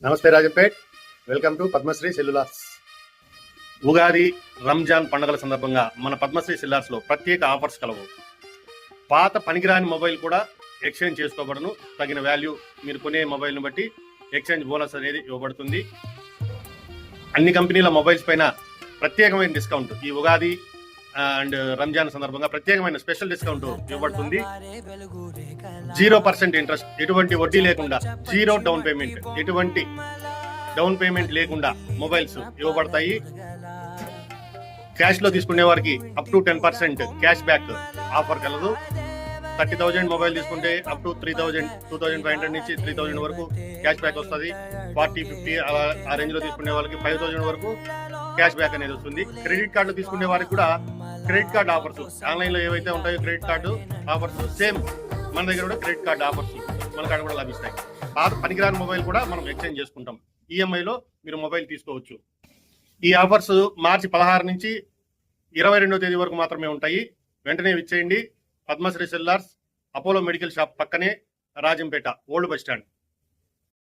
నమస్తే Rajampet. Welcome to Padmasri Cellulars. Ugadi, Ramzan పండుగల సందర్భంగా మన పద్మశ్రీ సెల్యులార్స్లో ప్రత్యేక ఆఫర్స్ కలవు. పాత పనికిరాని మొబైల్ కూడా ఎక్స్చేంజ్ చేసుకోబడను. తగిన వాల్యూ మీరు కొనే మొబైల్ను బట్టి ఎక్స్చేంజ్ బోనస్ అనేది ఇవ్వబడుతుంది. అన్ని కంపెనీల మొబైల్స్ పైన ప్రత్యేకమైన డిస్కౌంట్ ఈ ఉగాది అండ్ రంజాన్ సందర్భంగా ప్రత్యేకమైన స్పెషల్ డిస్కౌంట్ ఇవ్వబడుతుంది. 0% ఇంట్రెస్ట్, ఎటువంటి వడ్డీ లేకుండా, జీరో డౌన్ పేమెంట్, ఎటువంటి డౌన్ పేమెంట్ లేకుండా మొబైల్స్ ఇవ్వబడతాయి. క్యాష్ లో తీసుకునే వారికి up to 10% cash back offer కలదు. 30,000 మొబైల్ తీసుకుంటే అప్ టు 3,000, 2,500 నుంచి 3,000 వరకు క్యాష్ బ్యాక్ వస్తుంది. 40, 50 ఆ రేంజ్ లో తీసుకునే వాళ్ళకి 5,000 వరకు క్యాష్ బ్యాక్ అనేది వస్తుంది. క్రెడిట్ కార్డు తీసుకునే వారికి కూడా క్రెడిట్ కార్డు ఆఫర్స్, ఆన్లైన్ లో ఏవైతే ఉంటాయో క్రెడిట్ కార్డు ఆఫర్స్ సేమ్ మన దగ్గర కూడా క్రెడిట్ కార్డు ఆఫర్స్ మన కాడ కూడా లభిస్తాయి. పాత పనికిరాని మొబైల్ కూడా మనం ఎక్స్చేంజ్ చేసుకుంటాం. ఈఎంఐలో మీరు మొబైల్ తీసుకోవచ్చు. ఈ ఆఫర్స్ మార్చి 16 నుంచి 22వ తేదీ వరకు మాత్రమే ఉంటాయి. వెంటనే విచ్చేయండి. పద్మశ్రీ సెల్యులార్స్, అపోలో మెడికల్ షాప్ పక్కనే, రాజంపేట ఓల్డ్ బస్ స్టాండ్.